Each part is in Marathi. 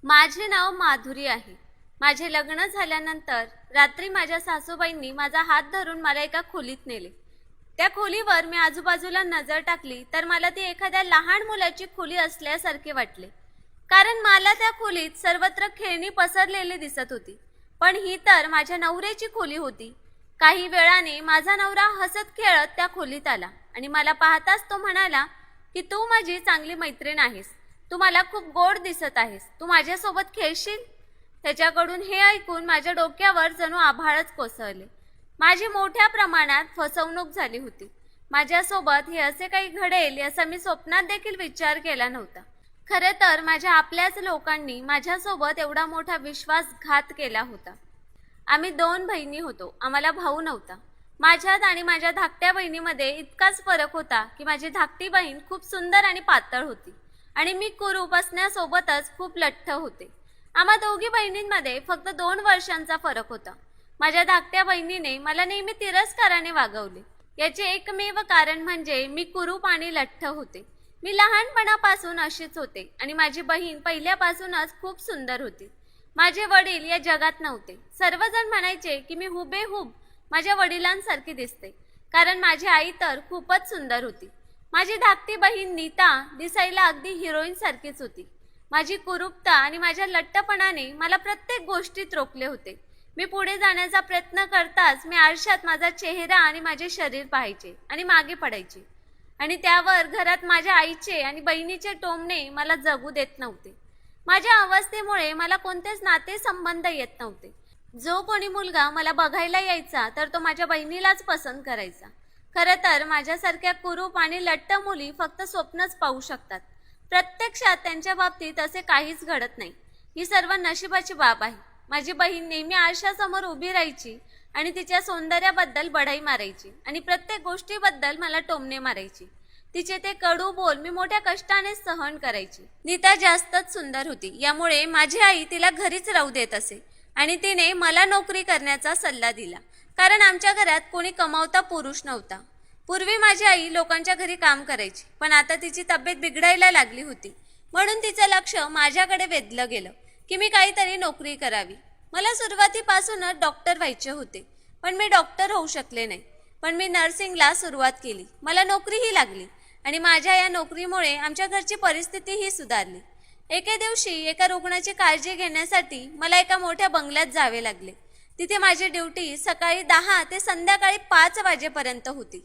माझे नाव माधुरी आहे। माझे लग्न झाल्यानंतर रात्री माझ्या सासूबाईंनी माझा हात धरून मला एका खोलीत नेले। त्या खोलीवर मी आजूबाजूला नजर टाकली तर मला ती एखाद्या लहान मुलाची खोली असल्यासारखे वाटले, कारण मला त्या खोलीत सर्वत्र खेळणी पसरलेली दिसत होती। पण ही तर माझ्या नवऱ्याची खोली होती। काही वेळाने माझा नवरा हसत खेळत त्या खोलीत आला आणि मला पाहताच तो म्हणाला की तू माझी चांगली मैत्रीण आहेस, तू मला खूप गोड दिसत आहेस, तू माझ्यासोबत खेळशील? त्याच्याकडून हे ऐकून माझ्या डोक्यावर जणू आभाळच कोसळले। माझी मोठ्या प्रमाणात फसवणूक झाली होती। माझ्यासोबत हे असे काही घडेल याचा मी स्वप्नात देखील विचार केला नव्हता। खरे तर माझ्या आपल्याच लोकांनी माझ्यासोबत एवढा मोठा विश्वासघात केला होता। आम्ही 2 बहिणी होतो, आम्हाला भाऊ नव्हता। माझ्यात आणि माझ्या धाकट्या बहिणीमध्ये इतकाच फरक होता की माझी धाकटी बहीण खूप सुंदर आणि पातळ होती आणि मी कुरूप असण्यासोबतच खूप लठ्ठ होते। आम्हा दोघी बहिणींमध्ये फक्त 2 वर्षांचा फरक होता। माझ्या धाकट्या बहिणीने मला नेहमी तिरस्काराने वागवले। याचे एकमेव कारण म्हणजे मी कुरूप आणि लठ्ठ होते। मी लहानपणापासून अशीच होते आणि माझी बहीण पहिल्यापासूनच खूप सुंदर होती। माझे वडील या जगात नव्हते। सर्वजण म्हणायचे की मी हुबेहूब माझ्या वडिलांसारखी दिसते, कारण माझी आई तर खूपच सुंदर होती। माझी धाकटी बहीण नीता दिसायला अगदी हिरोईन सारखीच होती। माझी कुरूपता आणि माझ्या लठ्ठपणाने मला प्रत्येक गोष्टीत रोखले होते। मी पुढे जाण्याचा प्रयत्न करताच मी आरशात माझा चेहरा आणि माझे शरीर पाहायचे आणि मागे पडायचे, आणि त्यावर घरात माझ्या आईचे आणि बहिणीचे टोमणे मला जगू देत नव्हते। माझ्या अवस्थेमुळे मला कोणतेच नातेसंबंध येत नव्हते। जो कोणी मुलगा मला बघायला यायचा तर तो माझ्या बहिणीलाच पसंत करायचा। खरं तर माझ्यासारख्या कुरूप आणि लठ्ठ मुली फक्त स्वप्नच पाहू शकतात। प्रत्यक्षात त्यांच्या बाबतीत असे काहीच घडत नाही। ही सर्व नशिबाची बाब आहे। माझी बहीण नेहमी आरशासमोर उभी राहायची आणि तिच्या सौंदर्याबद्दल बढाई मारायची आणि प्रत्येक गोष्टीबद्दल मला टोमणे मारायची। तिचे ते कडू बोल मी मोठ्या कष्टाने सहन करायची। नीता जास्तच सुंदर होती, यामुळे माझी आई तिला घरीच राहू देत असे आणि तिने मला नोकरी करण्याचा सल्ला दिला, कारण आमच्या घरात कोणी कमावता पुरुष नव्हता। पूर्वी माझी आई लोकांच्या घरी काम करायची, पण आता तिची तब्येत बिघडायला लागली होती, म्हणून तिचं लक्ष माझ्याकडे वेधलं गेलं की मी काहीतरी नोकरी करावी। मला सुरुवातीपासूनच डॉक्टर व्हायचे होते, पण मी डॉक्टर होऊ शकले नाही। पण मी नर्सिंगला सुरुवात केली, मला नोकरीही लागली आणि माझ्या या नोकरीमुळे आमच्या घरची परिस्थितीही सुधारली। एके दिवशी एका रुग्णाची काळजी घेण्यासाठी मला एका मोठ्या बंगल्यात जावे लागले। तिथे माझी ड्युटी सकाळी 10 ते संध्याकाळी 5 वाजेपर्यंत होती।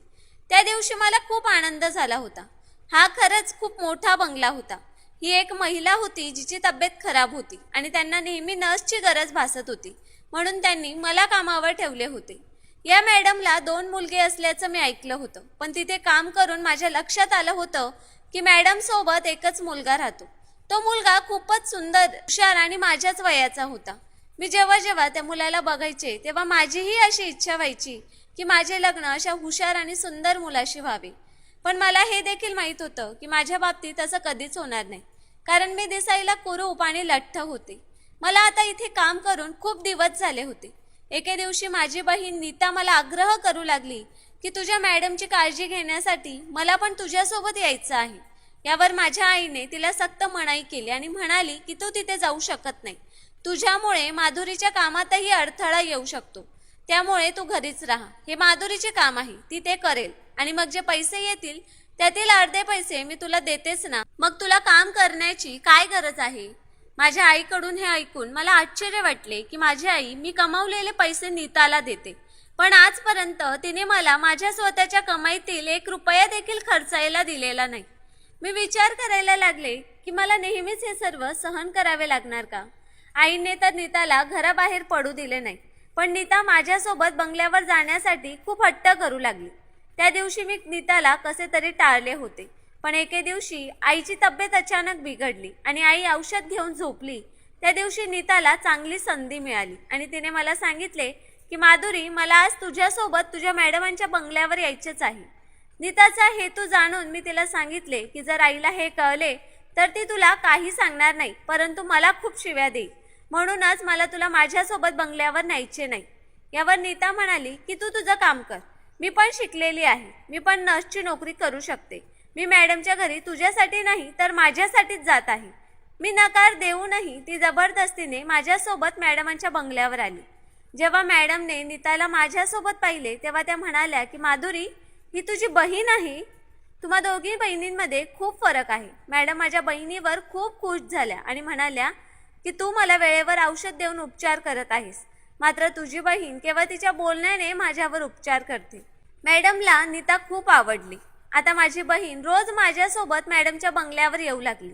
त्या दिवशी मला खूप आनंद झाला होता। हा खरंच खूप मोठा बंगला होता। ही एक महिला होती जिची तब्येत खराब होती आणि त्यांना नेहमी नर्सची गरज भासत होती, म्हणून त्यांनी मला कामावर ठेवले होते। या मॅडमला 2 मुलगे असल्याचं मी ऐकलं होतं, पण तिथे काम करून माझ्या लक्षात आलं होतं की मॅडम सोबत एकच मुलगा राहतो। तो मुलगा खूपच सुंदर, हुशार आणि माझ्याच वयाचा होता। मी जेव्हा जेव्हा त्या मुलाला बघायचे तेव्हा माझीही अशी इच्छा व्हायची की माझे लग्न अशा हुशार आणि सुंदर मुलाशी व्हावे। पण मला हे देखील माहीत होतं की माझ्या बाबतीत असं कधीच होणार नाही, कारण मी दिसायला कुरूप आणि लठ्ठ होते। मला आता इथे काम करून खूप दिवस झाले होते। एके दिवशी माझी बहीण नीता मला आग्रह करू लागली की तुझ्या मॅडमची काळजी घेण्यासाठी मला पण तुझ्यासोबत यायचं आहे। यावर माझ्या आईने तिला सक्त मनाई केली आणि म्हणाली की तू तिथे जाऊ शकत नाही, तुझ्यामुळे माधुरीच्या कामातही अडथळा येऊ शकतो, त्यामुळे तू घरीच राहा। हे माधुरीचे काम आहे, ती ते करेल आणि मग जे पैसे येतील त्यातील अर्धे पैसे मी तुला देतेच ना, मग तुला काम करण्याची काय गरज आहे? माझ्या आईकडून हे ऐकून मला आश्चर्य वाटले की माझी आई मी कमावलेले पैसे नीताला देते, पण आजपर्यंत तिने मला माझ्या स्वतःच्या कमाईतील 1 रुपया देखील खर्चायला दिलेला नाही। मी विचार करायला लागले की मला नेहमीच हे सर्व सहन करावे लागणार का? आईने तर नीताला घराबाहेर पडू दिले नाही, पण नीता माझ्यासोबत बंगल्यावर जाण्यासाठी खूप हट्ट करू लागली। त्या दिवशी मी नीताला कसे तरी टाळले होते, पण एके दिवशी आईची तब्येत अचानक बिघडली आणि आई औषध घेऊन झोपली। त्या दिवशी नीताला चांगली संधी मिळाली आणि तिने मला सांगितले की माधुरी, मला आज तुझ्यासोबत तुझ्या मॅडमांच्या बंगल्यावर यायचेच आहे। नीताचा हेतू जाणून मी तिला सांगितले की जर आईला हे कळले तर ती तुला काही सांगणार नाही, परंतु मला खूप शिव्या देईल, म्हणूनच मला तुला माझ्यासोबत बंगल्यावर न्यायचे नाही। यावर नीता म्हणाली की तू तुझं काम कर, मी पण शिकलेली आहे, मी पण नर्सची नोकरी करू शकते। मी मॅडमच्या घरी तुझ्यासाठी नाही तर माझ्यासाठीच जात आहे। मी नकार देऊनही ती जबरदस्तीने माझ्यासोबत मॅडमांच्या बंगल्यावर आली. जेव्हा मॅडमने नीताला माझ्यासोबत पाहिले तेव्हा त्या म्हणाल्या की माधुरी, ही तुझी बहीण आहे. तुम्हा दोघी बहिणींमध्ये खूप फरक आहे. मॅडम माझ्या बहिणीवर खूप खुश झाल्या आणि म्हणाल्या की तू मला वेळेवर औषध देऊन उपचार करत आहेस, मात्र तुझी बहीण केवळ तिच्या बोलण्याने माझ्यावर उपचार करते. मॅडमला नीता खूप आवडली. आता माझी बहीण रोज माझ्यासोबत मॅडमच्या बंगल्यावर येऊ लागली.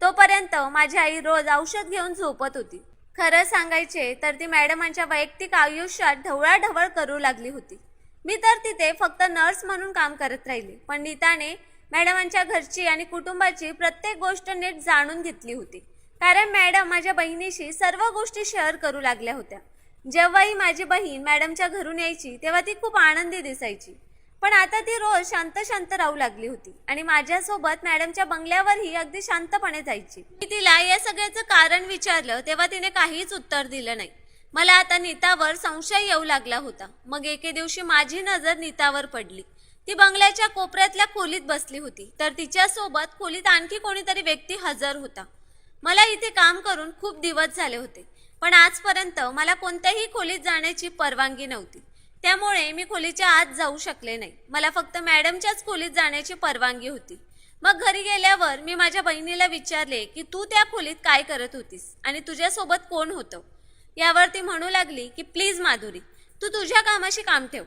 तोपर्यंत माझी आई रोज औषध घेऊन झोपत होती. खरं सांगायचे तर ती मॅडमांच्या वैयक्तिक आयुष्यात ढवळाढवळ करू लागली होती. मी तर तिथे फक्त नर्स म्हणून काम करत राहिले, पण नीताने मॅडमांच्या घरची आणि कुटुंबाची प्रत्येक गोष्ट नीट जाणून घेतली होती. कारण मॅडम माझ्या बहिणीशी सर्व गोष्टी शेअर करू लागल्या होत्या. जेव्हाही माझी बहीण मॅडमच्या घरून यायची तेव्हा ती खूप आनंदी दिसायची. पण आता ती रोज शांत शांत राहू लागली होती आणि माझ्यासोबत मॅडमच्या बंगल्यावरही अगदी शांतपणे जायची. मी तिला या सगळ्याचं कारण विचारलं तेव्हा तिने काहीच उत्तर दिलं नाही. मला आता नीतावर संशय येऊ लागला होता. मग एके दिवशी माझी नजर नीतावर पडली. ती बंगल्याच्या कोपऱ्यातल्या खोलीत बसली होती, तर तिच्यासोबत खोलीत आणखी कोणीतरी व्यक्ती हजर होता. मला इथे काम करून खूप दिवस झाले होते, पण आजपर्यंत मला कोणत्याही खोलीत जाण्याची परवानगी नव्हती. त्यामुळे मी खोलीच्या आत जाऊ शकले नाही. मला फक्त मॅडमच्याच खोलीत जाण्याची परवानगी होती. मग घरी गेल्यावर मी माझ्या बहिणीला विचारले की तू त्या खोलीत काय करत होतीस आणि तुझ्यासोबत कोण होतं. यावर ती म्हणू लागली की प्लीज माधुरी, तू तुझ्या कामाशी काम ठेव.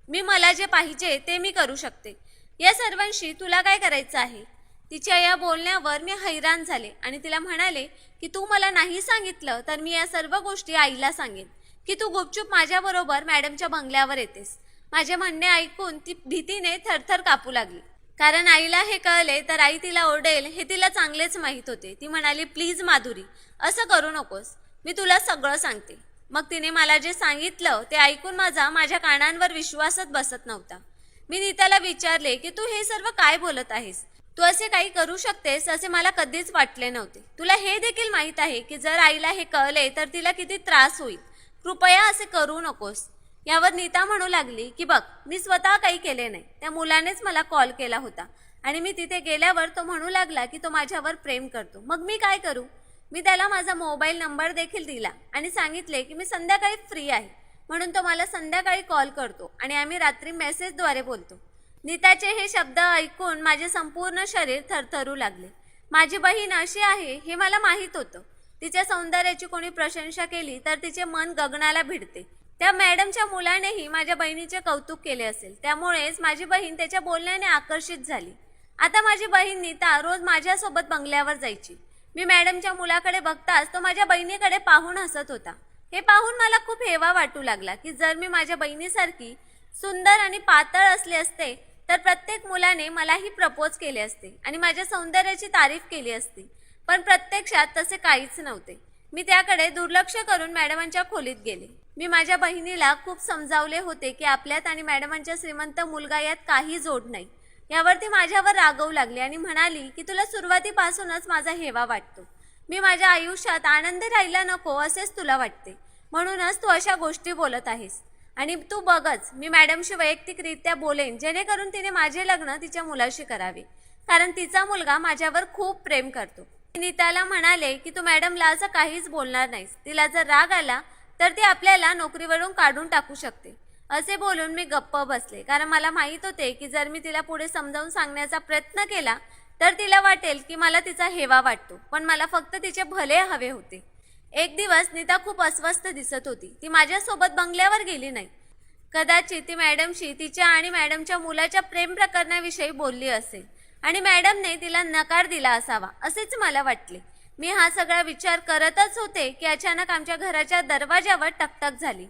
मला जे पाहिजे ते मी करू शकते. या सर्वांशी तुला काय करायचं आहे. तिच्या या बोलण्यावर मी हैराण झाले आणि तिला म्हणाले की तू मला नाही सांगितलं तर मी या सर्व गोष्टी आईला सांगेन की तू गुपचूप माझ्याबरोबर मॅडमच्या बंगल्यावर येतेस. माझे म्हणणे ऐकून ती भीतीने थरथर कापू लागली. कारण आईला हे कळले तर आई तिला ओरडेल हे तिला चांगलेच माहीत होते. ती म्हणाली प्लीज माधुरी, असं करू नकोस, मी तुला सगळं सांगते. मग तिने मला जे सांगितलं ते ऐकून माझ्या कानांवर विश्वासच बसत नव्हता. मी नीताला विचारले की तू हे सर्व काय बोलत आहेस. तू असे काही करू शकतेस असे मला कधीच वाटले नव्हते. तुला हे देखील माहीत आहे की जर आईला हे कळले तर तिला किती त्रास होईल. कृपया असे करू नकोस. यावर नीता म्हणू लागली की बघ, मी स्वतः काही केले नाही. त्या मुलानेच मला कॉल केला होता आणि मी तिथे गेल्यावर तो म्हणू लागला की तो माझ्यावर प्रेम करतो. मग मी काय करू. मी त्याला माझा मोबाईल नंबर देखील दिला आणि सांगितले की मी संध्याकाळी फ्री आहे, म्हणून तो मला संध्याकाळी कॉल करतो आणि आम्ही रात्री मेसेजद्वारे बोलतो. नीताचे हे शब्द ऐकून माझे संपूर्ण शरीर थरथरू लागले. माझी बहीण अशी आहे हे मला माहीत होतं. तिच्या सौंदर्याची कोणी प्रशंसा केली तर तिचे मन गगनाला भिडते. त्या मॅडमच्या मुलानेही माझ्या बहिणीचे कौतुक केले असेल, त्यामुळेच माझी बहीण त्याच्या बोलण्याने आकर्षित झाली. आता माझी बहीण नीता रोज माझ्यासोबत बंगल्यावर जायची. मी मॅडमच्या मुलाकडे बघताच तो माझ्या बहिणीकडे पाहून हसत होता. हे पाहून मला खूप हेवा वाटू लागला की जर मी माझ्या बहिणीसारखी सुंदर आणि पातळ असले असते तर प्रत्येक मुलाने मलाही प्रपोज केले असते आणि माझ्या सौंदर्याची तारीफ केली असती. पण प्रत्यक्षात तसे काहीच नव्हते. मी त्याकडे दुर्लक्ष करून मॅडमांच्या खोलीत गेले. मी माझ्या बहिणीला खूप समजावले होते की आपल्यात आणि मॅडमांच्या श्रीमंत मुलगा यात काही जोड नाही. यावर ती माझ्यावर रागवू लागली आणि म्हणाली की तुला सुरुवातीपासूनच माझा हेवा वाटतो. मी माझ्या आयुष्यात आनंदी राहायला नको असेच तुला वाटते, म्हणूनच तू अशा गोष्टी बोलत आहेस. आणि तू बघच, मी मॅडमशी वैयक्तिकरित्या बोलेन जेणेकरून तिने माझे लग्न तिच्या मुलाशी करावे, कारण तिचा मुलगा माझ्यावर खूप प्रेम करतो. नीताला म्हणाले की तू मॅडमला असं काहीच बोलणार नाहीस. तिला जर राग आला तर ती आपल्याला नोकरीवरून काढून टाकू शकते. असे बोलून मी गप्प बसले, कारण मला माहीत होते की जर मी तिला पुढे समजावून सांगण्याचा प्रयत्न केला तर तिला वाटेल की मला तिचा हेवा वाटतो, पण मला फक्त तिचे भले हवे होते. एक दिवस नीता खूप अस्वस्थ दिसत होती. ती माझ्यासोबत बंगल्यावर गेली नाही. कदाचित ती मॅडमशी तिच्या आणि मॅडमच्या मुलाच्या प्रेम प्रकरणाविषयी बोलली असेल आणि मॅडमने तिला नकार दिला असावा असेच मला वाटले. मी हा सगळा विचार करतच होते की अचानक आमच्या घराच्या दरवाजावर टकटक झाली.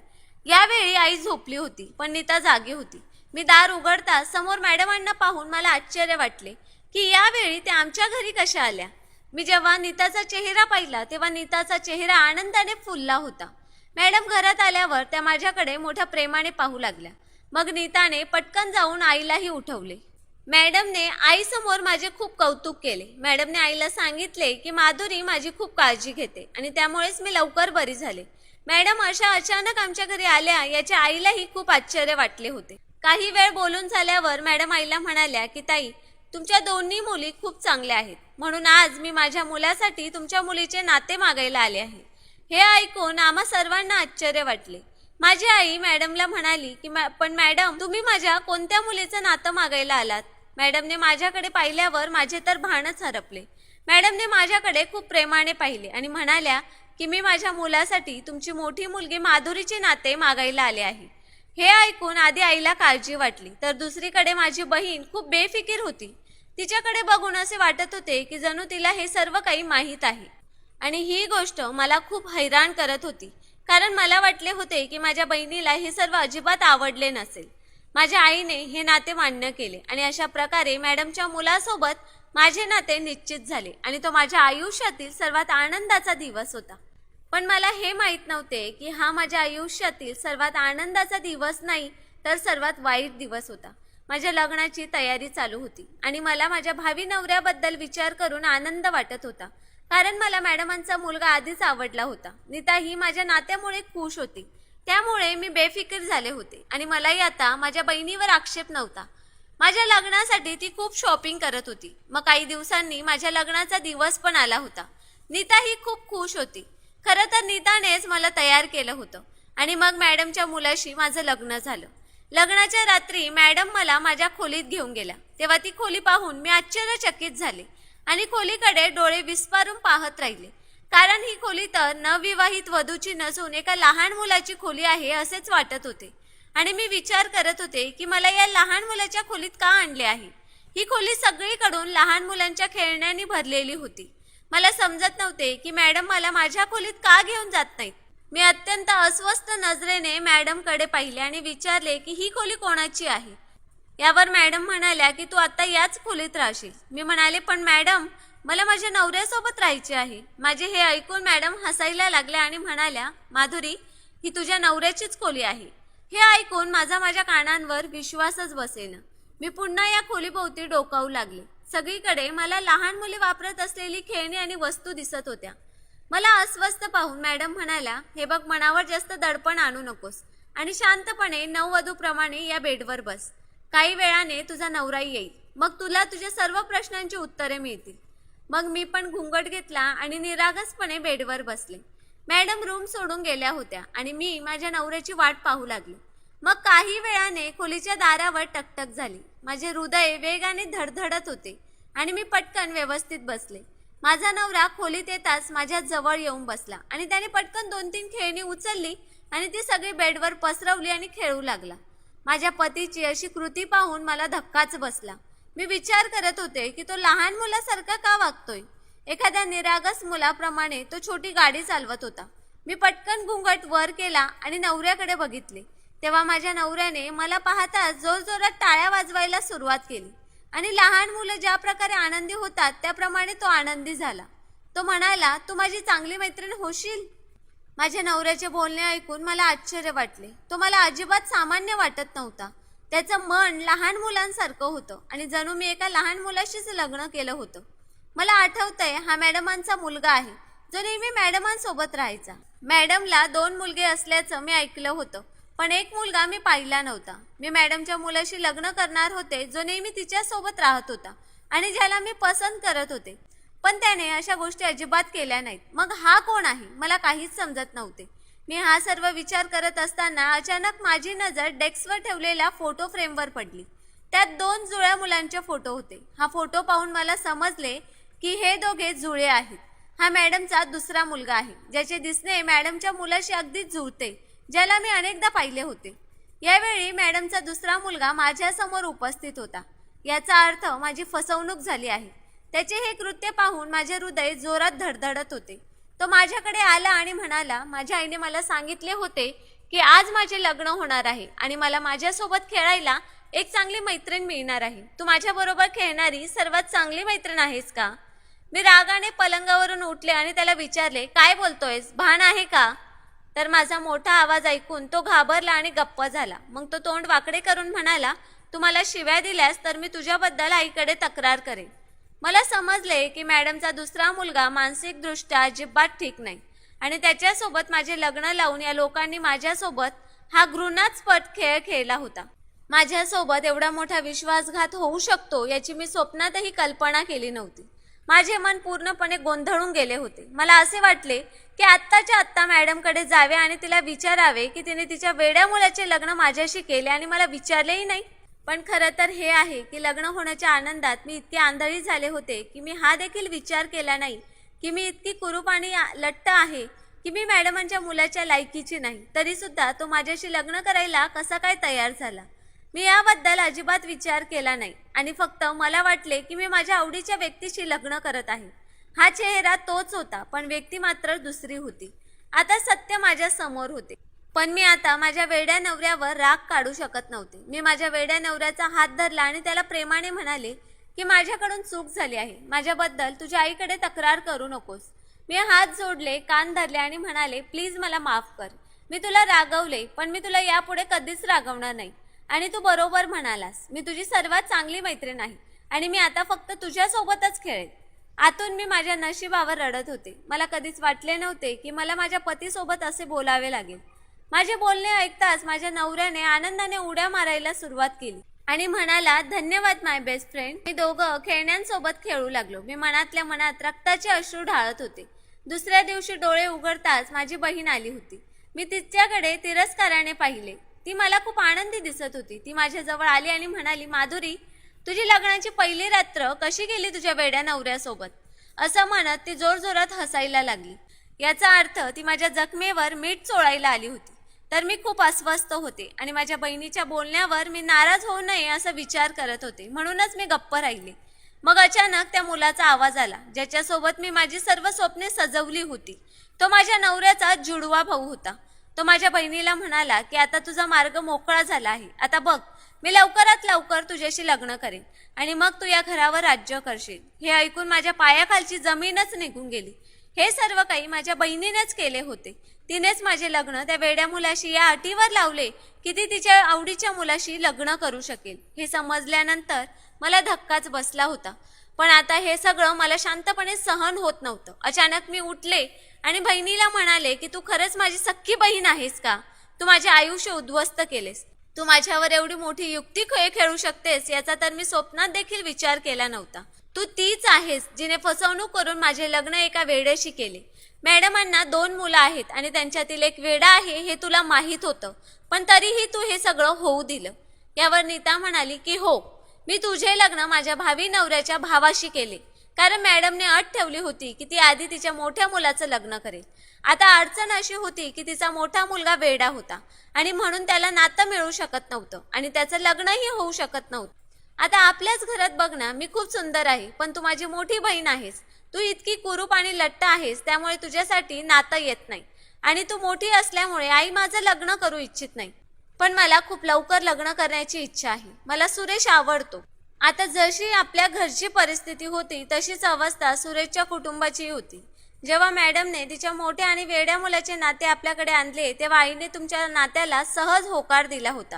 यावेळी आई झोपली होती, पण नीता जागी होती. मी दार उघडताच समोर मॅडमांना पाहून मला आश्चर्य वाटले की यावेळी त्या आमच्या घरी कशा आल्या. मी जेव्हा नीताचा चेहरा पाहिला तेव्हा नीताचा चेहरा आनंदाने फुलला होता. मॅडम घरात आल्यावर त्या माझ्याकडे मोठ्या प्रेमाने पाहू लागल्या. मग नीताने पटकन जाऊन आईलाही उठवले. मॅडमने आईसमोर माझे खूप कौतुक केले. मॅडमने आईला सांगितले की माधुरी माझी खूप काळजी घेते आणि त्यामुळेच मी लवकर बरी झाले. मॅडम अशा अचानक आमच्या घरी आल्या याच्या आईलाही खूप आश्चर्य वाटले होते. काही वेळ बोलून झाल्यावर मॅडम आईला म्हणाल्या की ताई, तुमच्या दोन्ही मुली खूप चांगल्या आहेत, म्हणून आज मी माझ्या मुलासाठी तुमच्या मुलीचे नाते मागायला आले आहे. हे ऐकून आम्हा सर्वांना आश्चर्य वाटले. माझी आई मॅडमला म्हणाली की पण मॅडम, तुम्ही माझ्या कोणत्या मुलीचं नातं मागायला आलात? मॅडमने माझ्याकडे पाहिल्यावर माझे तर भानच हरपले. मॅडमने माझ्याकडे खूप प्रेमाने पाहिले आणि म्हणाल्या की मी माझ्या मुलासाठी तुमची मोठी मुलगी माधुरीचे नाते मागायला आले आहे. हे ऐकून आधी आईला काळजी वाटली, तर दुसरीकडे माझी बहीण खूप बेफिकीर होती. तिच्याकडे बघून असे वाटत होते की जणू तिला हे सर्व काही माहीत आहे. आणि ही गोष्ट मला खूप हैराण करत होती, कारण मला वाटले होते की माझ्या बहिणीला हे सर्व अजिबात आवडले नसेल. माझ्या आईने हे नाते मान्य केले आणि अशा प्रकारे मॅडमच्या मुलासोबत माझे नाते निश्चित झाले आणि तो माझ्या आयुष्यातील सर्वात आनंदाचा दिवस होता. पण मला हे माहीत नव्हते की हा माझ्या आयुष्यातील सर्वात आनंदाचा दिवस नाही, तर सर्वात वाईट दिवस होता. माझ्या लग्नाची तयारी चालू होती आणि मला माझ्या भावी नवऱ्याबद्दल विचार करून आनंद वाटत होता, कारण मला मॅडमांचा मुलगा आधीच आवडला होता. नीता ही माझ्या नात्यामुळे खुश होती, त्यामुळे मी बेफिकीर झाले होते आणि मलाही आता माझ्या बहिणीवर आक्षेप नव्हता. माझ्या लग्नासाठी ती खूप शॉपिंग करत होती. मग काही दिवसांनी माझ्या लग्नाचा दिवस पण आला होता. नीता ही खूप खुश होती. खरं तर नीतानेच मला तयार केलं होतं आणि मग मॅडमच्या मुलाशी माझं लग्न झालं. लग्नाच्या रात्री मॅडम मला माझ्या खोलीत घेऊन गेल्या. तेव्हा ती खोली पाहून मी आश्चर्यचकित झाले आणि खोलीकडे डोळे विस्फारून पाहत राहिले, कारण ही खोली तर नवविवाहित वधूची नसून एका लहान मुलाची खोली आहे असेच वाटत होते. आणि मी विचार करत होते की मला या लहान मुलाच्या खोलीत का आणले आहे. ही खोली सगळीकडून लहान मुलांच्या खेळण्यांनी भरलेली होती. मला समजत नव्हते की मॅडम मला माझ्या खोलीत का घेऊन जात नाहीत. मी अत्यंत अस्वस्थ नजरेने मॅडमकडे पाहिले आणि विचारले की ही खोली कोणाची आहे. यावर मॅडम म्हणाल्या की तू आता याच खोलीत राहशील. मी म्हणाले, पण मॅडम, मला माझ्या नवऱ्यासोबत राहायचे आहे. माझे हे ऐकून मॅडम हसायला लागल्या आणि म्हणाल्या, माधुरी, ही तुझ्या नवऱ्याचीच खोली आहे. हे ऐकून माझ्या कानांवर विश्वासच बसेना. मी पुन्हा या खोलीभोवती डोकावू लागले. सगळीकडे मला लहान मुले वापरत असलेली खेळणी आणि वस्तू दिसत होत्या. मला अस्वस्थ पाहून मॅडम म्हणाल्या, हे बघ, मनावर जास्त दडपण आणू नकोस आणि शांतपणे नववधूप्रमाणे या बेडवर बस. काही वेळाने तुझा नवराही येईल, मग तुला तुझ्या सर्व प्रश्नांची उत्तरे मिळतील. मग मी पण घुंगट घेतला आणि निरागसपणे बेडवर बसले. मॅडम रूम सोडून गेल्या होत्या आणि मी माझ्या नवऱ्याची वाट पाहू लागले. मग काही वेळाने खोलीच्या दारावर टकटक झाली. माझे हृदय वेगाने धडधडत होते आणि मी पटकन व्यवस्थित बसले. माझा नवरा खोलीत येताच माझ्या जवळ येऊन बसला आणि त्याने पटकन 2-3 खेळणी उचलली आणि ती सगळी बेडवर पसरवली आणि खेळू लागला. माझ्या पतीची अशी कृती पाहून मला धक्काच बसला. मी विचार करत होते की तो लहान मुलासारखा का वागतोय. एखाद्या निरागस मुलाप्रमाणे तो छोटी गाडी चालवत होता. मी पटकन घुंगट वर केला आणि नवऱ्याकडे बघितले. तेव्हा माझ्या नवऱ्याने मला पाहताच जोरजोरात टाळ्या वाजवायला सुरुवात केली आणि लहान मुलं ज्या प्रकारे आनंदी होतात त्याप्रमाणे तो आनंदी झाला. तो म्हणाला, तू माझी चांगली मैत्रीण होशील. माझ्या नवऱ्याचे बोलणे ऐकून मला आश्चर्य वाटले. तो मला अजिबात सामान्य वाटत नव्हता. त्याचं मन लहान मुलांसारखं होतं आणि जणू मी एका लहान मुलाशीच लग्न केलं होतं. मला आठवतंय, हा मॅडमांचा मुलगा आहे जो नेहमी मॅडमांसोबत राहायचा. मॅडमला 2 मुलगे असल्याचं मी ऐकलं होतं, पण एक मुलगा मी पाहिला नव्हता. मी मॅडमच्या मुलाशी लग्न करणार होते जो नेहमी तिच्यासोबत राहत होता आणि ज्याला मी पसंत करत होते, पण त्याने अशा गोष्टी अजिबात केल्या नाहीत. मग हा कोण आहे, मला काहीच समजत नव्हते. मी हा सर्व विचार करत असताना अचानक माझी नजर डेस्कवर ठेवलेल्या फोटो फ्रेमवर पडली. त्यात 2 जुळ्या मुलांचे फोटो होते. हा फोटो पाहून मला समजले की हे दोघे जुळे आहेत. हा मॅडमचा दुसरा मुलगा आहे, ज्याचे दिसणे मॅडमच्या मुलाशी अगदीच जुळते, ज्याला मी अनेकदा पाहिले होते. यावेळी मॅडमचा दुसरा मुलगा माझ्यासमोर उपस्थित होता. याचा अर्थ माझी फसवणूक झाली आहे. त्याचे हे कृत्य पाहून माझे हृदय जोरात धडधडत होते. तो माझ्याकडे आला आणि म्हणाला, माझ्या आईने मला सांगितले होते की आज माझे लग्न होणार आहे आणि मला माझ्यासोबत खेळायला एक चांगली मैत्रीण मिळणार आहे. तू माझ्याबरोबर खेळणारी सर्वात चांगली मैत्रीण आहेस का? मी रागाने पलंगावरून उठले आणि त्याला विचारले, काय बोलतोयस, भान आहे का? तर माझा मोठा आवाज ऐकून तो घाबरला आणि गप्प झाला. मग तो तोंड वाकडे करून म्हणाला, तू मला शिव्या दिल्यास तर मी तुझ्याबद्दल आईकडे तक्रार करेन. मला समजले की मॅडमचा दुसरा मुलगा मानसिकदृष्ट्या अजिबात ठीक नाही आणि त्याच्यासोबत माझे लग्न लावून या लोकांनी माझ्यासोबत हा घृणास्पद खेळ खेळला होता. माझ्यासोबत एवढा मोठा विश्वासघात होऊ शकतो याची मी स्वप्नातही कल्पना केली नव्हती. माझे मन पूर्णपणे गोंधळून गेले होते. मला असे वाटले की आत्ताच्या आत्ता मॅडमकडे जावे आणि तिला विचारावे की तिने तिच्या वेड्या मुलाचे लग्न माझ्याशी केले आणि मला विचारलेही नाही. पण खरं तर हे आहे की लग्न होण्याच्या आनंदात मी इतके आंधळी झाले होते की मी हा देखील विचार केला नाही की मी इतकी कुरूप आणि लट्ट आहे की मी मॅडमांच्या मुलाच्या लायकीची नाही. तरी सुद्धा तो माझ्याशी लग्न करायला कसा काय तयार झाला. मी याबद्दल अजिबात विचार केला नाही आणि फक्त मला वाटले की मी माझ्या आवडीच्या व्यक्तीशी लग्न करत आहे. हा चेहरा तोच होता पण व्यक्ती मात्र दुसरी होती. आता सत्य माझ्या समोर होते. पण मी आता माझ्या वेड्या नवऱ्यावर राग काढू शकत नव्हते. मी माझ्या वेड्या नवऱ्याचा हात धरला आणि त्याला प्रेमाने म्हणाले की माझ्याकडून चूक झाली आहे. माझ्याबद्दल तुझ्या आईकडे तक्रार करू नकोस. मी हात जोडले, कान धरले आणि म्हणाले प्लीज मला माफ कर. मी तुला रागवले पण मी तुला यापुढे कधीच रागवणार नाही. आणि तू बरोबर म्हणालास, मी तुझी सर्वात चांगली मैत्रीण आहे आणि मी आता फक्त तुझ्यासोबतच खेळेन. आतून मी माझ्या नशिबावर रडत होते. मला कधीच वाटले नव्हते की मला माझ्या पतीसोबत असे बोलावे लागेल. माझे बोलणे ऐकताच माझ्या नवऱ्याने आनंदाने उड्या मारायला सुरुवात केली आणि म्हणाला धन्यवाद माय बेस्ट फ्रेंड. मी दोघं खेळण्यांसोबत खेळू लागलो. मी मनातल्या मनात रक्ताचे अश्रू ढाळत होते. दुसऱ्या दिवशी डोळे उघडताच माझी बहीण आली होती. मी तिच्याकडे तिरस्काराने पाहिले. ती मला खूप आनंदी दिसत होती. ती माझ्याजवळ आली आणि म्हणाली माधुरी, तुझी लग्नाची पहिली रात्र कशी गेली तुझ्या वेड्या नवऱ्यासोबत. असं म्हणत ती जोरजोरात हसायला लागली. याचा अर्थ ती माझ्या जखमेवर मीठ चोळायला आली होती. तर मी खूप अस्वस्थ होते आणि माझ्या बहिणीच्या बोलण्यावर मी नाराज होऊ नये असा विचार करत होते. म्हणूनच मी गप्प राहिले. मग अचानक त्या मुलाचा आवाज आला ज्याच्यासोबत मी माझी सर्व स्वप्ने सजवली होती. तो माझ्या नवऱ्याचा जुडवा भाऊ होता. तो माझ्या बहिणीला म्हणाला की आता तुझा मार्ग मोकळा झाला आहे. आता बघ, मी लवकरात लवकर तुझ्याशी लग्न करेन आणि मग तू या घरावर राज्य करशील. हे ऐकून माझ्या पायाखालची जमीनच निघून गेली. हे सर्व काही माझ्या बहिणीनेच केले होते. तिनेच माझे लग्न त्या वेड्या मुलाशी या अटीवर लावले की ती तिच्या आवडीच्या मुलाशी लग्न करू शकेल. हे समजल्यानंतर मला धक्काच बसला होता. पण आता हे सगळं मला शांतपणे सहन होत नव्हतं. अचानक मी उठले आणि बहिणीला म्हणाले की तू खरंच माझी सख्खी बहीण आहेस का. तू माझे आयुष्य उद्ध्वस्त केलेस. तू माझ्यावर एवढी मोठी युक्ती खेळू शकतेस याचा तर मी स्वप्नात देखील विचार केला नव्हता. तू तीच आहेस जिने फसवणूक करून माझे लग्न एका वेड्याशी केले. मॅडमांना 2 मुलं आहेत आणि त्यांच्यातील एक वेडा आहे हे तुला माहीत होतं, पण तरीही तू हे सगळं होऊ दिलं. यावर नीता म्हणाली की हो, मी तुझे लग्न माझ्या भावी नवऱ्याच्या भावाशी केले कारण मॅडमने अट ठेवली होती की ती आधी तिच्या मोठ्या मुलाचं लग्न करेल. आता अडचण अशी होती की तिचा मोठा मुलगा वेडा होता आणि म्हणून त्याला नातं मिळू शकत नव्हतं आणि त्याचं लग्नही होऊ शकत नव्हतं. आता आपल्याच घरात बघ ना, मी खूप सुंदर आहे पण तू माझी मोठी बहीण आहेस. तू इतकी कुरूप आणि लट्ट आहेस त्यामुळे तुझ्यासाठी नातं येत नाही आणि तू मोठी असल्यामुळे आई माझं लग्न करू इच्छित नाही. पण मला खूप लवकर लग्न करण्याची इच्छा आहे. मला सुरेश आवडतो. आता जशी आपल्या घरची परिस्थिती होती तशीच अवस्था सुरेशच्या कुटुंबाची होती. जेव्हा मॅडमने तिच्या मोठ्या आणि वेड्या मुलाचे नाते आपल्याकडे आणले तेव्हा आईने तुमच्या नात्याला सहज होकार दिला होता.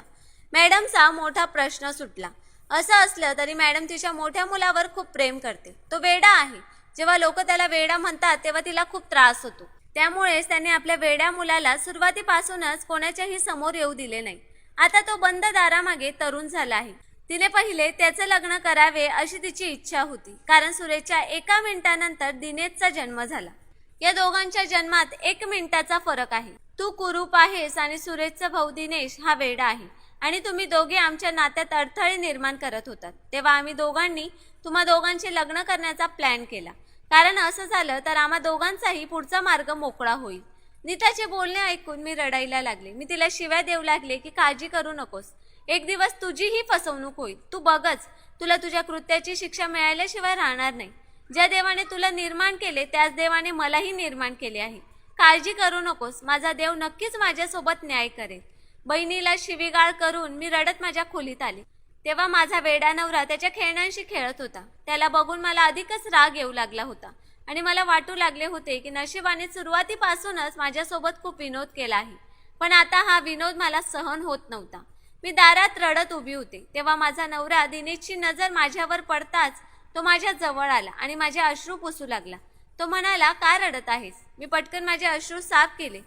मॅडमचा मोठा प्रश्न सुटला. असं असलं तरी मॅडम तिच्या मोठ्या मुलावर खूप प्रेम करते. तो वेडा आहे. जेव्हा लोक त्याला वेडा म्हणतात तेव्हा तिला खूप त्रास होतो. त्यामुळेच त्याने आपल्या वेड्या मुलाला सुरुवातीपासूनच कोणाच्याही समोर येऊ दिले नाही. आता तो बंद दारामागे तरुण झाला आहे. तिने पहिले त्याचं लग्न करावे अशी तिची इच्छा होती कारण सुरेशच्या 1 मिनिटानंतर दिनेशचा जन्म झाला. या दोघांच्या जन्मात 1 मिनिटाचा फरक आहे. तू कुरूप आहेस आणि सुरेशचा भाऊ दिनेश हा वेडा आहे आणि तुम्ही दोघे आमच्या नात्यात अडथळे निर्माण करत होतात. तेव्हा आम्ही दोघांनी तुम्हा दोघांचे लग्न करण्याचा प्लॅन केला कारण असं झालं तर आम्हा दोघांचाही पुढचा मार्ग मोकळा होईल. नीताचे बोलणे ऐकून मी रडायला लागले. मी तिला शिव्या देऊ लागले की काळजी करू नकोस, एक दिवस तुझीही फसवणूक होईल. तू बघच, तुला तुझ्या कृत्याची शिक्षा मिळाल्याशिवाय राहणार नाही. ज्या देवाने तुला निर्माण केले त्याच देवाने मलाही निर्माण केले आहे. काळजी करू नकोस, माझा देव नक्कीच माझ्यासोबत न्याय करेल. बहिणीला शिवीगाळ करून मी रडत माझ्या खोलीत आले. तेव्हा माझा वेडा नवरा त्याच्या खेळण्यांशी खेळत होता. त्याला बघून मला अधिकच राग येऊ लागला होता आणि मला वाटू लागले होते की नशिबाने सुरुवातीपासूनच माझ्यासोबत खूप विनोद केला आहे. पण आता हा विनोद मला सहन होत नव्हता. मी दारात रडत उभी होते. तेव्हा माझा नवरा दिनेशची नजर माझ्यावर पडताच तो माझ्या जवळ आला आणि माझे अश्रू पुसू लागला. तो म्हणाला का रडत आहेस. मी पटकन माझे अश्रू साफ केले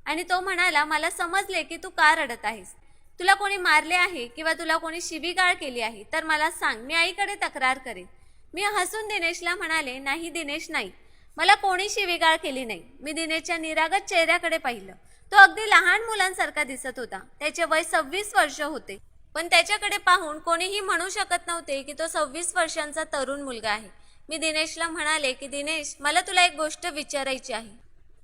आणि तो म्हणाला मला समजले की तू का रडत आहेस. तुला कोणी मारले आहे किंवा तुला कोणी शिवीगाळ केली आहे तर मला सांग, मी आईकडे तक्रार करेन. मी हसून दिनेशला म्हणाले, नाही दिनेश नाही, मला कोणी शिवीगाळ केली नाही. मी दिनेशच्या निरागस चेहऱ्याकडे पाहिलं. तो अगदी लहान मुलांसारखा दिसत होता. त्याचे वय 26 वर्ष होते, पण त्याच्याकडे पाहून कोणीही म्हणू शकत नव्हते की तो 26 वर्षांचा तरुण मुलगा आहे. मी दिनेशला म्हणाले की दिनेश, मला तुला एक गोष्ट विचारायची आहे.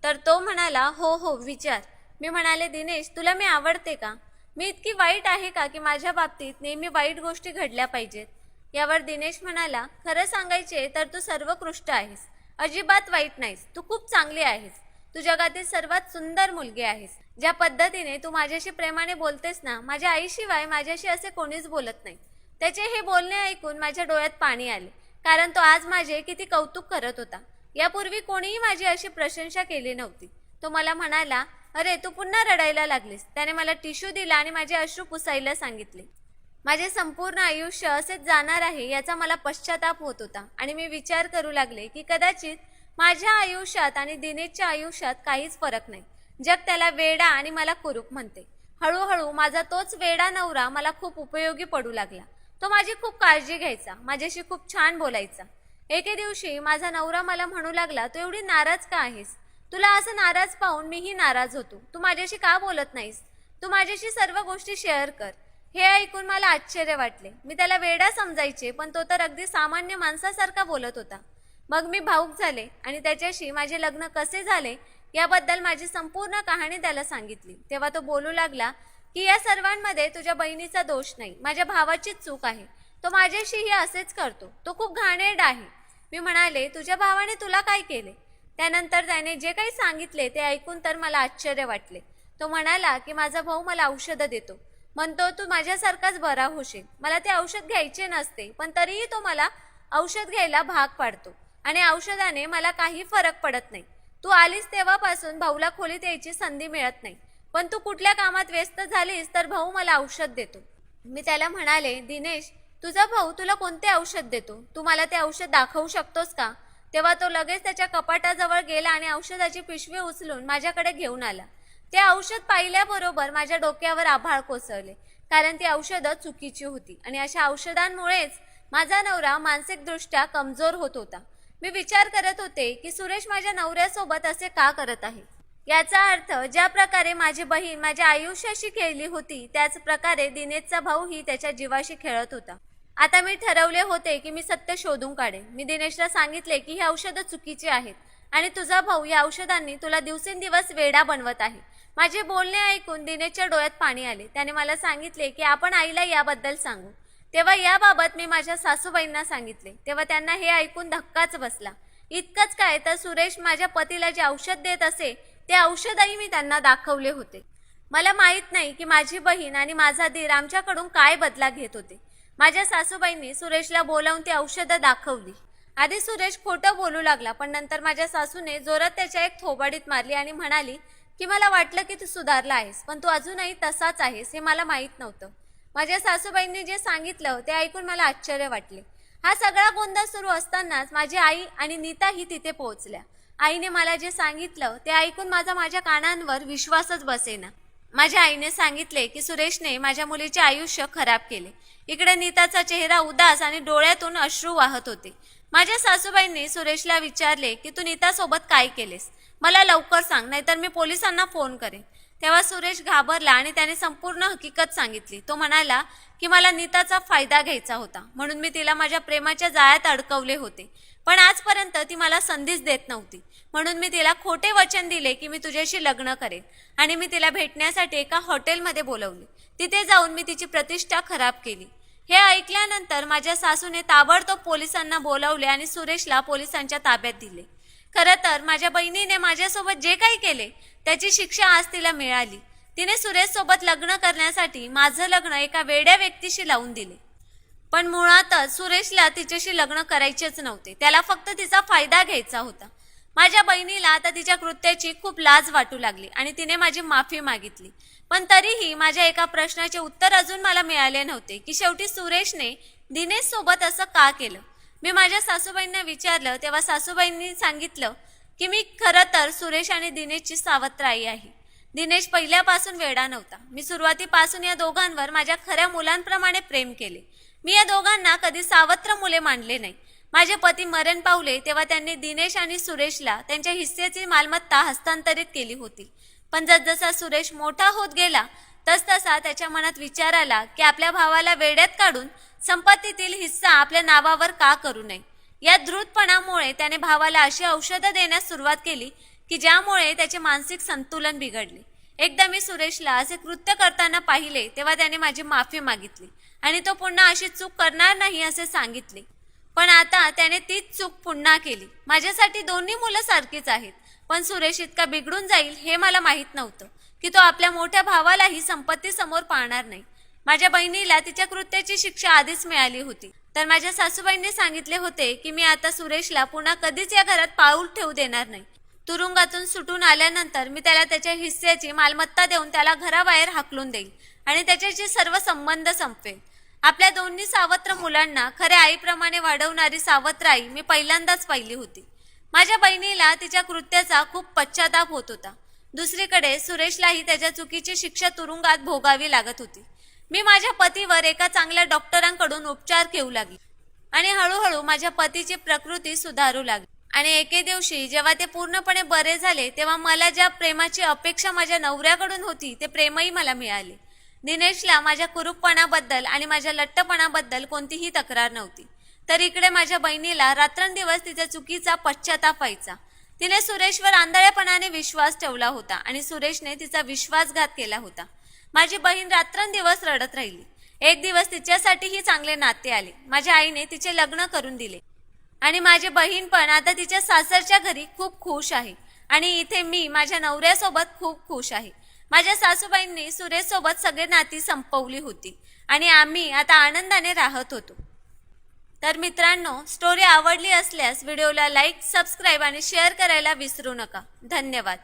तर तो म्हणाला, हो हो विचार. मी म्हणाले, दिनेश तुला मी आवडते का? मी इतकी वाईट आहे का की माझ्या बाबतीत नेहमी वाईट गोष्टी घडल्या पाहिजेत? यावर दिनेश म्हणाला, खरं सांगायचे तर तू सर्वोत्कृष्ट आहेस, अजिबात वाईट नाहीस, तू खूप चांगली आहेस, तू जगातील सर्वात सुंदर मुलगी आहेस. ज्या पद्धतीने तू माझ्याशी प्रेमाने बोलतेस ना, माझ्या आईशिवाय माझ्याशी असे कोणीच बोलत नाही. त्याचे हे बोलणे ऐकून माझ्या डोळ्यात पाणी आले, कारण तो आज माझे किती कौतुक करत होता. यापूर्वी कोणीही माझी अशी प्रशंसा केली नव्हती. तो मला म्हणाला, अरे तू पुन्हा रडायला लागलीस. त्याने मला टिश्यू दिला आणि माझे अश्रू पुसायला सांगितले. माझे संपूर्ण आयुष्य असेच जाणार आहे याचा मला पश्चाताप होत होता आणि मी विचार करू लागले की कदाचित माझ्या आयुष्यात आणि दिनेशच्या आयुष्यात काहीच फरक नाही. जग त्याला वेडा आणि मला कुरूप म्हणते. हळूहळू माझा तोच वेडा नवरा मला खूप उपयोगी पडू लागला. तो माझी खूप काळजी घ्यायचा, माझ्याशी खूप छान बोलायचा. एके दिवशी माझा नवरा मला म्हणू लागला, तू एवढी नाराज का आहेस? तुला असं नाराज पाहून मीही नाराज होतो. तू माझ्याशी का बोलत नाहीस? तू माझ्याशी सर्व गोष्टी शेअर कर. हे ऐकून मला आश्चर्य वाटले. मी त्याला वेडा समजायचे, पण तो तर अगदी सामान्य माणसासारखा बोलत होता. मग मी भावूक झाले आणि त्याच्याशी माझे लग्न कसे झाले याबद्दल माझी संपूर्ण कहाणी त्याला सांगितली. तेव्हा तो बोलू लागला की या सर्वांमध्ये तुझ्या बहिणीचा दोष नाही, माझ्या भावाचीच चूक आहे. तो माझ्याशीही असेच करतो, तो खूप घाणेरडा आहे. मी म्हणाले, तुझ्या भावाने तुला काय केले? त्यानंतर त्याने जे काही सांगितले ते ऐकून तर मला आश्चर्य वाटले. तो म्हणाला की माझा भाऊ मला औषधं देतो, म्हणतो तू माझ्यासारखाच बरा होशील. मला ते औषध घ्यायचे नसते, पण तरीही तो मला औषध घ्यायला भाग पाडतो आणि औषधाने मला काही फरक पडत नाही. तू आलीस तेव्हापासून भाऊला खोलीत यायची संधी मिळत नाही, पण तू कुठल्या कामात व्यस्त झालीस तर भाऊ मला औषध देतो. मी त्याला म्हणाले, दिनेश तुझा भाऊ तुला कोणते औषध देतो? तू मला ते औषध दाखवू शकतोस का? तेव्हा तो लगेच त्याच्या कपाटाजवळ गेला आणि औषधाची पिशवी उचलून माझ्याकडे घेऊन आला. ते औषध पाहिल्याबरोबर माझ्या डोक्यावर आभाळ कोसळले, कारण ती औषधं चुकीची होती आणि अशा औषधांमुळेच माझा नवरा मानसिकदृष्ट्या कमजोर होत होता. मी विचार करत होते की सुरेश माझ्या नवऱ्यासोबत असे का करत आहे. याचा अर्थ ज्या प्रकारे माझी बहीण माझ्या आयुष्याशी खेळली होती त्याच प्रकारे दिनेशचा भाऊही त्याच्या जीवाशी खेळत होता. आता मी ठरवले होते की मी सत्य शोधून काढेन. मी दिनेशला सांगितले की ही औषधं चुकीची आहेत आणि तुझा भाऊ या औषधांनी तुला दिवसेंदिवस वेडा बनवत आहे. माझे बोलणे ऐकून दिनेशच्या डोळ्यात पाणी आले. त्याने मला सांगितले की आपण आईला याबद्दल सांगू. तेव्हा याबाबत मी माझ्या सासूबाईंना सांगितले. तेव्हा त्यांना हे ऐकून धक्काच बसला. इतकंच काय तर सुरेश माझ्या पतीला जे औषध देत असे ते औषधही मी त्यांना दाखवले होते. मला माहित नाही की माझी बहीण आणि माझा दीर आमच्याकडून काय बदला घेत होते. माझ्या सासूबाईंनी सुरेशला बोलावून ती औषधं दाखवली. आधी सुरेश खोटं बोलू लागला, पण नंतर माझ्या सासूने जोरात त्याच्या एक थोबाडीत मारली आणि म्हणाली की मला वाटलं की तू सुधारला आहेस, पण तू अजूनही तसाच आहेस, हे मला माहीत नव्हतं. माझ्या सासूबाईंनी जे सांगितलं ते ऐकून मला आश्चर्य वाटले. हा सगळा गोंधळ सुरू असतानाच माझी आई आणि नीताही तिथे पोहोचल्या. आईने मला जे सांगितलं ते ऐकून माझ्या कानांवर विश्वासच बसेना. माझ्या आईने सांगितले की सुरेशने माझ्या मुलीचे आयुष्य खराब केले. इकडे नीताचा चेहरा उदास आणि डोळ्यातून अश्रू वाहत होते. माझ्या सासूबाईंनी सुरेशला विचारले की तू नीतासोबत काय केलेस? मला लवकर सांग, नाहीतर मी पोलिसांना फोन करेन. तेव्हा सुरेश घाबरला आणि त्याने संपूर्ण हकीकत सांगितली. तो म्हणाला की मला नीताचा फायदा घ्यायचा होता, म्हणून मी तिला माझ्या प्रेमाच्या जाळ्यात अडकवले होते, पण आजपर्यंत ती मला संधीच देत नव्हती. म्हणून मी तिला खोटे वचन दिले की मी तुझ्याशी लग्न करेन आणि मी तिला भेटण्यासाठी एका हॉटेलमध्ये बोलवले. तिथे जाऊन मी तिची प्रतिष्ठा खराब केली. हे ऐकल्यानंतर माझ्या सासूने ताबडतोब पोलिसांना बोलावले आणि सुरेशला पोलिसांच्या ताब्यात दिले. खरं तर माझ्या बहिणीने माझ्यासोबत जे काही केले त्याची शिक्षा आज तिला मिळाली. तिने सुरेशसोबत लग्न करण्यासाठी माझं लग्न एका वेड्या व्यक्तीशी लावून दिले. पण मुळातच सुरेशला तिच्याशी लग्न करायचेच नव्हते, त्याला फक्त तिचा फायदा घ्यायचा होता. माझ्या बहिणीला आता तिच्या कृत्याची खूप लाज वाटू लागली आणि तिने माझी माफी मागितली. पण तरीही माझ्या एका प्रश्नाचे उत्तर अजून मला मिळाले नव्हते की शेवटी सुरेशने दिनेश सोबत असं का केलं. मी माझ्या सासूबाईंना विचारलं तेव्हा सासूबाईंनी सांगितलं की मी खरं तर सुरेश आणि दिनेशची सावत्र आई आहे. दिनेश पहिल्यापासून वेडा नव्हता. मी सुरुवातीपासून या दोघांवर माझ्या खऱ्या मुलांप्रमाणे प्रेम केले. मी या दोघांना कधी सावत्र मुले मानले नाही. माझे पती मरण पावले तेव्हा त्यांनी दिनेश आणि सुरेशला त्यांच्या हिस्सेची मालमत्ता हस्तांतरित केली होती. पण जसजसा सुरेश मोठा होत गेला तसतसा त्याच्या मनात विचार आला की आपल्या भावाला वेड्यात काढून संपत्तीतील हिस्सा आपल्या नावावर का करू नये. या धूर्तपणामुळे त्याने भावाला अशी औषधं देण्यास सुरुवात केली की ज्यामुळे त्याचे मानसिक संतुलन बिघडले. एकदा मी सुरेशला असे कृत्य करताना पाहिले तेव्हा त्याने माझी माफी मागितली आणि तो पुन्हा अशी चूक करणार नाही असे सांगितले. पण आता त्याने तीच चूक पुन्हा केली. माझ्यासाठी दोन्ही मुलं सारखीच आहेत, पण सुरेश इतका बिघडून जाईल हे मला माहीत नव्हतं की तो आपल्या मोठ्या भावालाही संपत्ती समोर पाहणार नाही. माझ्या बहिणीला तिच्या कृत्याची शिक्षा आधीच मिळाली होती, तर माझ्या सासूबाईंनी सांगितले होते की मी आता सुरेशला पुन्हा कधीच या घरात पाऊल ठेवू देणार नाही. तुरुंगातून सुटून आल्यानंतर मी त्याला त्याच्या हिस्स्याची मालमत्ता देऊन त्याला घराबाहेर हाकलून देईल आणि त्याच्याशी सर्व संबंध संपवेल. आपल्या दोन्ही सावत्र मुलांना खऱ्या आईप्रमाणे वाढवणारी सावत्र आई मी पहिल्यांदाच पाहिली होती. माझ्या बहिणीला तिच्या कृत्याचा खूप पश्चाताप होत होता. दुसरीकडे सुरेशलाही त्याच्या चुकीची शिक्षा तुरुंगात भोगावी लागत होती. मी माझ्या पतीवर एका चांगल्या डॉक्टरांकडून उपचार घेऊ लागले आणि हळूहळू माझ्या पतीची प्रकृती सुधारू लागली. आणि एके दिवशी जेव्हा ते पूर्णपणे बरे झाले तेव्हा मला ज्या प्रेमाची अपेक्षा माझ्या नवऱ्याकडून होती ते प्रेमही मला मिळाले. दिनेशला माझ्या कुरूपपणाबद्दल आणि माझ्या लठ्ठपणाबद्दल कोणतीही तक्रार नव्हती, तर इकडे माझ्या बहिणीला रात्रंदिवस तिच्या चुकीचा पश्चाताप व्हायचा. तिने सुरेशवर आंधळेपणाने विश्वास ठेवला होता आणि सुरेशने तिचा विश्वासघात केला होता. माझी बहीण रात्रंदिवस रडत राहिली. एक दिवस तिच्यासाठीही चांगले नाते आले. माझ्या आईने तिचे लग्न करून दिले आणि माझी बहीण पण आता तिच्या सासरच्या घरी खूप खुश आहे आणि इथे मी माझ्या नवऱ्यासोबत खूप खुश आहे. माझ्या सासूबाईंनी सुरेशसोबत सगळे नाती संपवली होती आणि आम्ही आता आनंदाने राहत होतो. तर मित्रांनो, स्टोरी आवडली असल्यास व्हिडिओला लाईक, सबस्क्राईब आणि शेअर करायला विसरू नका. धन्यवाद.